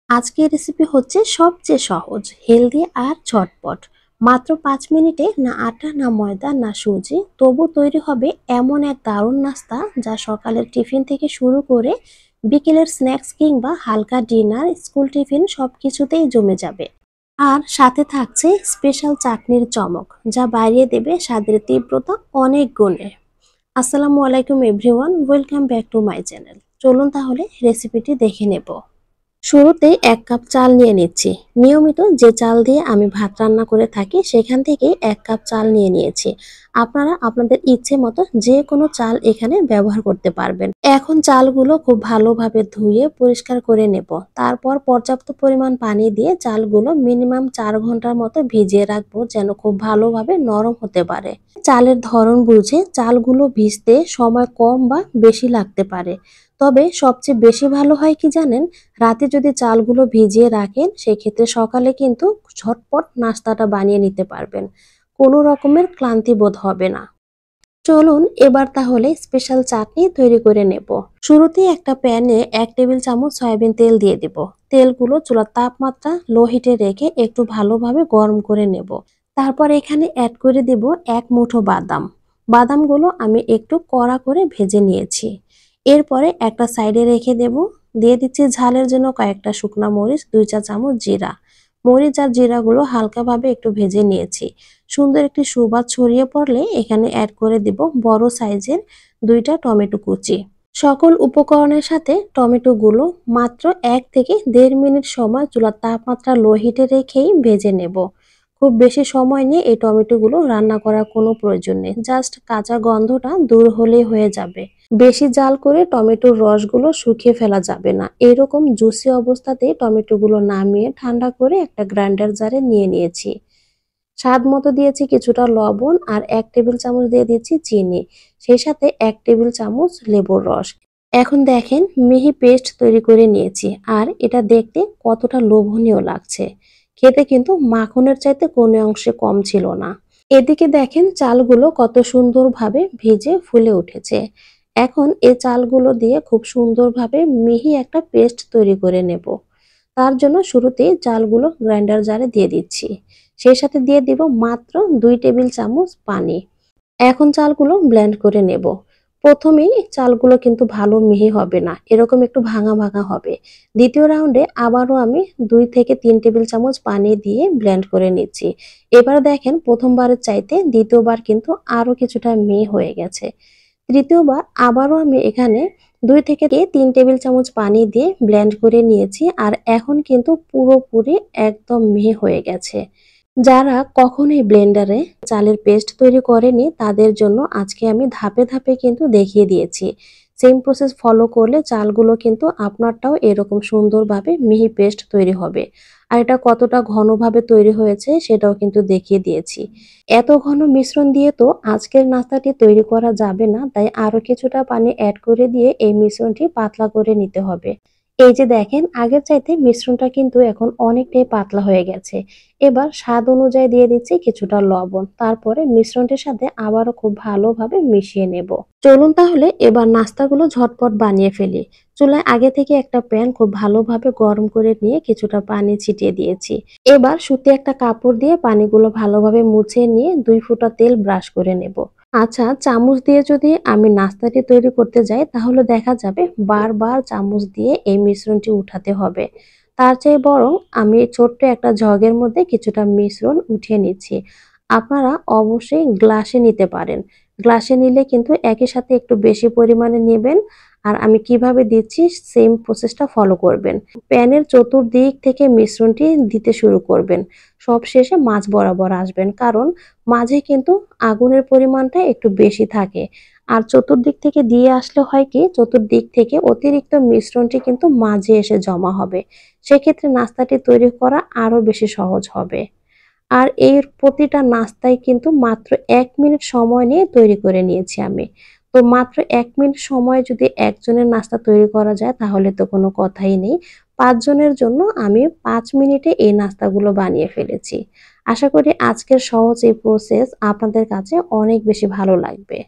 আজকের রেসিপি হচ্ছে সবচেয়ে সহজ, হেলদি আর ঝটপট। মাত্র 5 মিনিটে না আটা, না ময়দা, না সুজি, তবু তৈরি হবে এমন এক দারুণ নাস্তা যা সকালের টিফিন থেকে শুরু করে বিকেলের স্ন্যাক্স কিংবা হালকা ডিনার, স্কুল টিফিন সবকিছুতেই জমে যাবে। আর সাথে থাকছে স্পেশাল চাটনির চমক, যা বাড়িয়ে দেবে স্বাদের তীব্রতা অনেক গুণে। আসসালামু আলাইকুম everyone, welcome back to my channel. চলুন তাহলে রেসিপিটি দেখে নেব। শুরুতেই 1 কাপ চাল নিয়ে নিচ্ছি। নিয়মিত যে চাল দিয়ে আমি ভাত রান্না করে থাকি সেখান থেকেই 1 কাপ চাল নিয়ে নিয়েছি। আপনারা আপনাদের ইচ্ছে মতো যে কোনো চাল এখানে ব্যবহার করতে পারবেন। এখন চালগুলো খুব ভালোভাবে ধুয়ে পরিষ্কার করে নেব। তারপর পর্যাপ্ত পরিমাণ পানি দিয়ে চালগুলো মিনিমাম 4 ঘন্টার মতো ভিজিয়ে রাখবো, যেন খুব ভালোভাবে নরম হতে পারে। চালের ধরন বুঝে চালগুলো ভিজতে সময় কম বা বেশি লাগতে পারে। তবে সবচেয়ে বেশি ভালো হয় কি জানেন? রাতে যদি চালগুলো ভিজিয়ে রাখেন, সেক্ষেত্রে সকালে কিন্তু ঝটপট নাস্তাটা বানিয়ে নিতে পারবেন। কোনো রকমের ক্লান্তি বোধ হবে না। চলুন এবার তাহলে স্পেশাল চাটনি তৈরি করে নেব। শুরুতেই একটা প্যানে 1 টেবিল চামচ সয়াবিন তেল দিয়ে দিব। তেলগুলো চুলার তাপমাত্রা লো হিটে রেখে একটু ভালোভাবে গরম করে নেব। তারপর এখানে অ্যাড করে দিব 1 মুঠো বাদাম। বাদামগুলো আমি একটু কড়া করে ভেজে নিয়েছি। এরপরে একটা সাইডে রেখে দেব। দিয়ে দিচ্ছি ঝালের জন্য কয়েকটা শুকনা মরিচ, 2 চা চামচ জিরা। মরিচ আর জিরাগুলো হালকাভাবে একটু ভেজে নিয়েছি। সুন্দর একটি সুবাস ছড়িয়ে পড়লে এখানে অ্যাড করে দিব বড় সাইজের 2টা টমেটো কুচি। সকল উপকরণের সাথে টমেটোগুলো মাত্র 1 থেকে 1.5 মিনিট সময় চুলার তাপমাত্রা লো হিটে রেখেই ভেজে নেব। খুব বেশি সময় নিয়ে এই টমেটোগুলো রান্না করার কোনো প্রয়োজন নেই, জাস্ট কাঁচা গন্ধটা দূর হলেই হয়ে যাবে। বেশি জাল করে টমেটোর রসগুলো শুকিয়ে ফেলা যাবে না। এরকম জুসি অবস্থাতেই টমেটোগুলো নামিয়ে ঠান্ডা করে একটা গ্রাইন্ডার জারে নিয়ে নিয়েছি। স্বাদ মতো দিয়েছি কিছুটা লবণ আর 1 টেবিল চামচ দিয়ে দিচ্ছি চিনি। সেই সাথে 1 টেবিল চামচ লেবুর রস। এখন দেখেন মিহি পেস্ট তৈরি করে নিয়েছি, আর এটা দেখতে কতটা লোভনীয় লাগছে। খেতে কিন্তু মাখনের চাইতে কোনো অংশে কম ছিল না। এদিকে দেখেন চালগুলো কত সুন্দরভাবে ভিজে ফুলে উঠেছে। এখন এই চালগুলো দিয়ে খুব সুন্দরভাবে মিহি একটা পেস্ট তৈরি করে নেব। তার জন্য শুরুতেই চালগুলো গ্রাইন্ডার জারে দিয়ে দিচ্ছি। সেই সাথে দিয়ে দিব মাত্র 2 টেবিল চামচ পানি। এখন চালগুলো ব্লেন্ড করে নেব। প্রথমেই চালগুলো কিন্তু ভালো মিহি হবে না, এরকম একটু ভাঙা ভাঙা হবে। দ্বিতীয় রাউন্ডে আবারও আমি 2 থেকে 3 টেবিল চামচ পানি দিয়ে ব্লেন্ড করে নিচ্ছি। এবার দেখেন প্রথমবারের চাইতে দ্বিতীয়বার কিন্তু আরো কিছুটা মিহি হয়ে গেছে। তৃতীয়বার আবারও আমি এখানে 2 থেকে 3 টেবিল চামচ পানি দিয়ে ব্লেন্ড করে নিয়েছি, আর এখন কিন্তু পুরোপুরি একদম মিহি হয়ে গেছে। যারা কখনোই ব্লেন্ডারে চালের পেস্ট তৈরি করেনি তাদের জন্য আজকে আমি ধাপে ধাপে কিন্তু দেখিয়ে দিয়েছি। সেম প্রসেস ফলো করলে চালগুলো কিন্তু আপনারটাও এরকম সুন্দরভাবে মিহি পেস্ট তৈরি হবে। আর এটা কতটা ঘনভাবে তৈরি হয়েছে সেটাও কিন্তু দেখিয়ে দিয়েছি। এত ঘন মিশ্রণ দিয়ে তো আজকের নাস্তাটি তৈরি করা যাবে না, তাই আরো কিছুটা পানি অ্যাড করে দিয়ে এই মিশ্রণটি পাতলা করে নিতে হবে। এই যে দেখেন আগের চাইতে মিশ্রণটা কিন্তু এখন অনেকটাই পাতলা হয়ে গেছে। এবার স্বাদ অনুযায়ী দিয়ে দিচ্ছি কিছুটা লবণ। তারপরে মিশ্রণটির সাথে আবারও খুব ভালোভাবে মিশিয়ে নেব। চলুন তাহলে এবার নাস্তাগুলো ঝটপট বানিয়ে ফেলি। চুলায় আগে থেকে একটা প্যান খুব ভালোভাবে গরম করে নিয়ে কিছুটা পানি ছিটিয়ে দিয়েছি। এবার সুতি একটা কাপড় দিয়ে পানিগুলো ভালোভাবে মুছে নিয়ে 2 ফোঁটা তেল ব্রাশ করে নেব। আচ্ছা, চামচ দিয়ে যদি আমি নাস্তাটি তৈরি করতে যাই তাহলে দেখা যাবে বারবার চামচ দিয়ে এই মিশ্রণটি উঠাতে হবে। তার চেয়ে বরং আমি ছোট্ট একটা জগের মধ্যে কিছুটা মিশ্রণ উঠিয়ে নিচ্ছি। আপনারা অবশ্যই গ্লাসে নিতে পারেন। গ্লাসে নিলে কিন্তু একই সাথে একটু বেশি পরিমাণে নেবেন। আর আমি কিভাবে দিচ্ছি সেম প্রসেসটা ফলো করবেন। প্যানের চতুর্দিক থেকে মিশ্রণটি দিতে শুরু করবেন। সবশেষে মাঝ বরাবর আসবেন, কারণ মাঝে কিন্তু আগুনের পরিমাণটা একটু বেশি থাকে। আর চতুর্দিক থেকে দিয়ে আসলে হয় কি, চতুর্দিক থেকে অতিরিক্ত মিশ্রণটি কিন্তু মাঝে এসে জমা হবে। সেক্ষেত্রে নাস্তাটি তৈরি করা আরো বেশি সহজ হবে। আর এর প্রতিটা নাস্তাই কিন্তু মাত্র 1 মিনিট সময় নিয়ে তৈরি করে নিয়েছি আমি। তো মাত্র 1 মিনিট সময়ে যদি একজনের নাস্তা তৈরি করা যায় তাহলে তো কোনো কথাই নেই। 5 জনের জন্য আমি 5 মিনিটে এই নাস্তাগুলো বানিয়ে ফেলেছি। আশা করি আজকের সহজ এই প্রসেস আপনাদের কাছে অনেক বেশি ভালো লাগবে।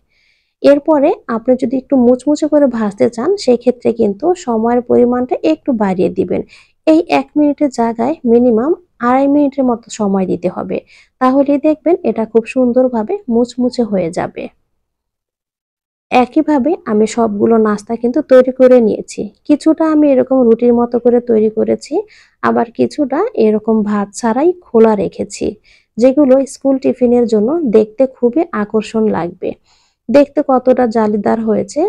এরপরে আপনি যদি একটু মুচমুচে করে ভাজতে চান সেক্ষেত্রে কিন্তু সময়ের পরিমাণটা একটু বাড়িয়ে দিবেন। এই ১ মিনিটের জায়গায় মিনিমাম ২.৫ মিনিটের মতো সময় দিতে হবে। তাহলেই দেখবেন এটা খুব সুন্দরভাবে মুচমুচে হয়ে যাবে। একইভাবে আমি সবগুলো নাস্তা কিন্তু তৈরি করে নিয়েছি। কিছুটা আমি এরকম রুটির মতো করে তৈরি করেছি, আবার কিছুটা এরকম ভাত ছাড়াই খোলা রেখেছি। যেগুলো স্কুল টিফিনের জন্য দেখতে খুবই আকর্ষণ লাগবে। দেখতে কতটা জালিদার হয়েছে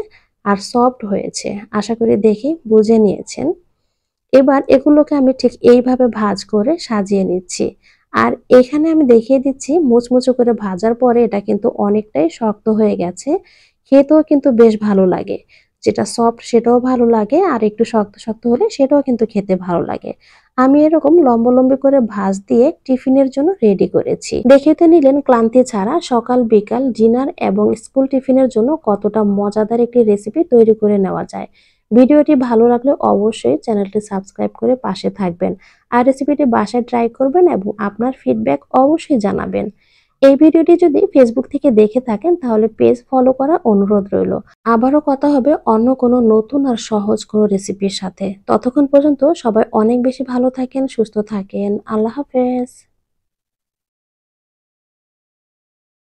আর সফট হয়েছে, আশা করি দেখেই বুঝে নিয়েছেন। এবার এগুলোকে আমি ঠিক এইভাবে ভাঁজ করে সাজিয়ে নিচ্ছি। আর এখানে আমি দেখিয়ে দিচ্ছি মুচমুচে করে ভাজার পরে এটা কিন্তু অনেকটাই শক্ত হয়ে গেছে। খেতেও কিন্তু বেশ ভালো লাগে। যেটা সফট সেটাও ভালো লাগে, আর একটু শক্ত, শক্ত হলে সেটাও কিন্তু খেতে ভালো লাগে। আমি এরকম লম্বা করে ভাঁজ দিয়ে টিফিনের জন্য রেডি করেছি। দেখে তো নিলেন ক্লান্তি ছাড়া সকাল বিকাল ডিনার এবং স্কুল টিফিনের জন্য কতটা মজাদার একটি রেসিপি তৈরি করে নেওয়া যায়। ভিডিওটি ভালো লাগলে অবশ্যই চ্যানেলটি সাবস্ক্রাইব করে পাশে থাকবেন। আর রেসিপিটি বাসায় ট্রাই করবেন এবং আপনার ফিডব্যাক অবশ্যই জানাবেন। এই ভিডিওটি যদি ফেসবুক থেকে দেখে থাকেন তাহলে পেজ ফলো করার অনুরোধ রইল। আবারও কথা হবে অন্য কোনো নতুন আর সহজ কোনো রেসিপির সাথে। ততক্ষণ পর্যন্ত সবাই অনেক বেশি ভালো থাকেন, সুস্থ থাকেন। আল্লাহ হাফেজ।